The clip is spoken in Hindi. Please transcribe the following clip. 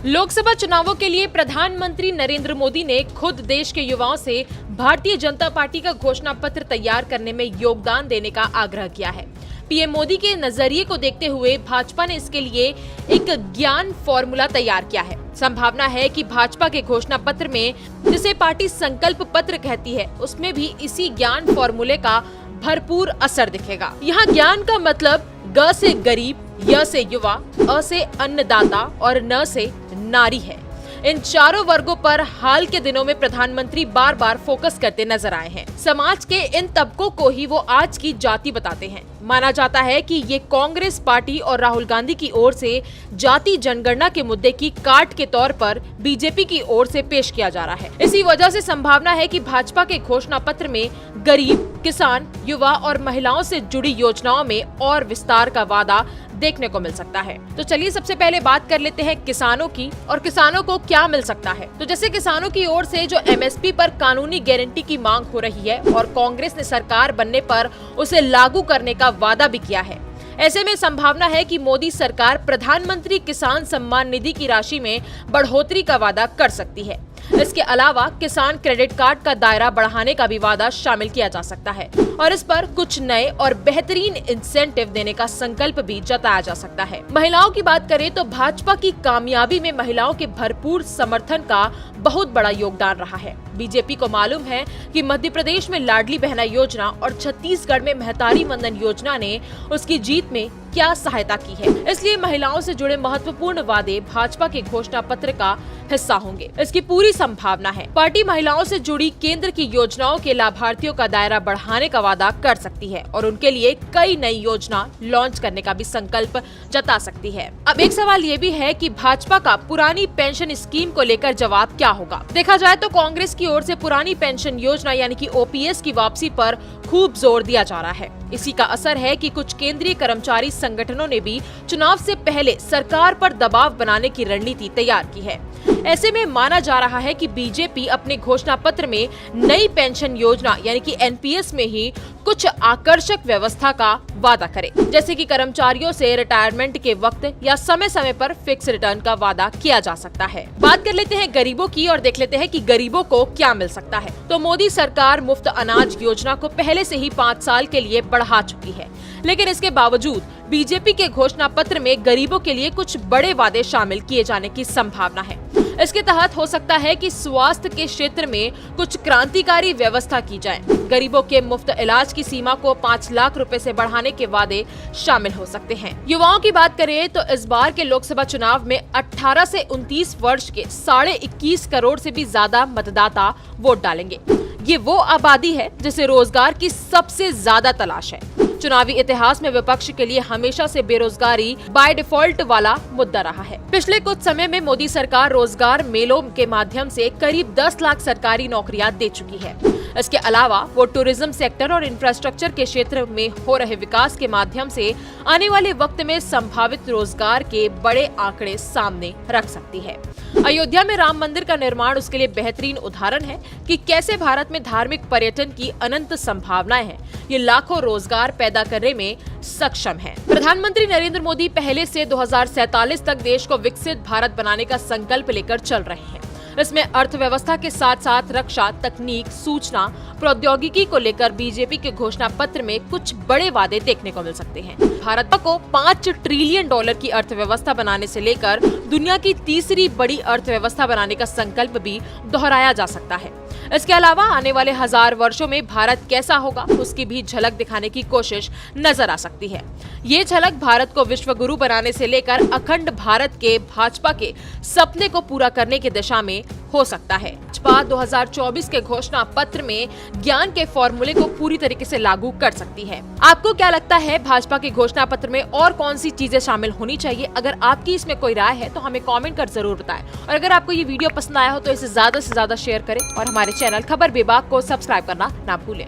लोकसभा चुनावों के लिए प्रधानमंत्री नरेंद्र मोदी ने खुद देश के युवाओं से भारतीय जनता पार्टी का घोषणा पत्र तैयार करने में योगदान देने का आग्रह किया है। पीएम मोदी के नजरिए को देखते हुए भाजपा ने इसके लिए एक ज्ञान फॉर्मूला तैयार किया है। संभावना है कि भाजपा के घोषणा पत्र में, जिसे पार्टी संकल्प पत्र कहती है, उसमें भी इसी ज्ञान फॉर्मूले का भरपूर असर दिखेगा। यहाँ ज्ञान का मतलब ग से गरीब, य से युवा, अ से अन्नदाता और न से नारी है। इन चारों वर्गों पर हाल के दिनों में प्रधानमंत्री बार बार फोकस करते नजर आए हैं। समाज के इन तबकों को ही वो आज की जाति बताते हैं। माना जाता है कि ये कांग्रेस पार्टी और राहुल गांधी की ओर से जाति जनगणना के मुद्दे की काट के तौर पर बीजेपी की ओर से पेश किया जा रहा है। इसी वजह से संभावना है कि भाजपा के घोषणा पत्र में गरीब, किसान, युवा और महिलाओं से जुड़ी योजनाओं में और विस्तार का वादा देखने को मिल सकता है। तो चलिए सबसे पहले बात कर लेते हैं किसानों की, और किसानों को क्या मिल सकता है। तो जैसे किसानों की ओर से जो एमएसपी पर कानूनी गारंटी की मांग हो रही है और कांग्रेस ने सरकार बनने पर उसे लागू करने का वादा भी किया है। ऐसे में संभावना है कि मोदी सरकार प्रधानमंत्री किसान सम्मान निधि की राशि में बढ़ोतरी का वादा कर सकती है। इसके अलावा किसान क्रेडिट कार्ड का दायरा बढ़ाने का भी वादा शामिल किया जा सकता है और इस पर कुछ नए और बेहतरीन इंसेंटिव देने का संकल्प भी जताया जा सकता है। महिलाओं की बात करें तो भाजपा की कामयाबी में महिलाओं के भरपूर समर्थन का बहुत बड़ा योगदान रहा है। बीजेपी को मालूम है कि मध्य प्रदेश में लाडली बहना योजना और छत्तीसगढ़ में महतारी वंदन योजना ने उसकी जीत में क्या सहायता की है। इसलिए महिलाओं से जुड़े महत्वपूर्ण वादे भाजपा के घोषणा पत्र का हिस्सा होंगे। इसकी पूरी संभावना है। पार्टी महिलाओं से जुड़ी केंद्र की योजनाओं के लाभार्थियों का दायरा बढ़ाने का वादा कर सकती है और उनके लिए कई नई योजना लॉन्च करने का भी संकल्प जता सकती है। अब एक सवाल ये भी है कि भाजपा का पुरानी पेंशन स्कीम को लेकर जवाब क्या होगा। देखा जाए तो कांग्रेस की ओर से पुरानी पेंशन योजना यानी कि ओपीएस की वापसी पर खूब जोर दिया जा रहा है। इसी का असर है कि कुछ केंद्रीय कर्मचारी संगठनों ने भी चुनाव से पहले सरकार पर दबाव बनाने की रणनीति तैयार की है। ऐसे में माना जा रहा है कि बीजेपी अपने घोषणा पत्र में नई पेंशन योजना यानी कि एनपीएस में ही कुछ आकर्षक व्यवस्था का वादा करे, जैसे कि कर्मचारियों से रिटायरमेंट के वक्त या समय समय पर फिक्स रिटर्न का वादा किया जा सकता है। बात कर लेते हैं गरीबों की और देख लेते हैं कि गरीबों को क्या मिल सकता है। तो मोदी सरकार मुफ्त अनाज योजना को पहले से ही 5 साल के लिए बढ़ा चुकी है, लेकिन इसके बावजूद बीजेपी के घोषणा पत्र में गरीबों के लिए कुछ बड़े वादे शामिल किए जाने की संभावना है। इसके तहत हो सकता है कि स्वास्थ्य के क्षेत्र में कुछ क्रांतिकारी व्यवस्था की जाए। गरीबों के मुफ्त इलाज की सीमा को 5 लाख रुपए से बढ़ाने के वादे शामिल हो सकते हैं। युवाओं की बात करें तो इस बार के लोकसभा चुनाव में 18 से 29 वर्ष के 21.5 करोड़ से भी ज्यादा मतदाता वोट डालेंगे। ये वो आबादी है जिसे रोजगार की सबसे ज्यादा तलाश है। चुनावी इतिहास में विपक्ष के लिए हमेशा से बेरोजगारी बाय डिफॉल्ट वाला मुद्दा रहा है। पिछले कुछ समय में मोदी सरकार रोजगार मेलों के माध्यम से करीब 10 लाख सरकारी नौकरियां दे चुकी है। इसके अलावा वो टूरिज्म सेक्टर और इंफ्रास्ट्रक्चर के क्षेत्र में हो रहे विकास के माध्यम से आने वाले वक्त में संभावित रोजगार के बड़े आंकड़े सामने रख सकती है। अयोध्या में राम मंदिर का निर्माण उसके लिए बेहतरीन उदाहरण है कि कैसे भारत में धार्मिक पर्यटन की अनंत संभावनाएं हैं। ये लाखों रोजगार पैदा करने में सक्षम है। प्रधानमंत्री नरेंद्र मोदी पहले से 2047 तक देश को विकसित भारत बनाने का संकल्प लेकर चल रहे हैं। इसमें अर्थव्यवस्था के साथ साथ रक्षा, तकनीक, सूचना प्रौद्योगिकी को लेकर बीजेपी के घोषणा पत्र में कुछ बड़े वादे देखने को मिल सकते हैं। भारत को 5 ट्रिलियन डॉलर की अर्थव्यवस्था बनाने से लेकर दुनिया की तीसरी बड़ी अर्थव्यवस्था बनाने का संकल्प भी दोहराया जा सकता है। इसके अलावा आने वाले 1000 वर्षों में भारत कैसा होगा उसकी भी झलक दिखाने की कोशिश नजर आ सकती है। ये झलक भारत को विश्व गुरु बनाने से लेकर अखंड भारत के भाजपा के सपने को पूरा करने की दिशा में हो सकता है। भाजपा 2024 के घोषणा पत्र में ज्ञान के फॉर्मूले को पूरी तरीके से लागू कर सकती है। आपको क्या लगता है भाजपा के घोषणा पत्र में और कौन सी चीजें शामिल होनी चाहिए? अगर आपकी इसमें कोई राय है तो हमें कमेंट कर जरूर बताएं और अगर आपको ये वीडियो पसंद आया हो तो इसे ज्यादा से ज्यादा शेयर करें और हमारे चैनल खबर विभाग को सब्सक्राइब करना ना भूलें।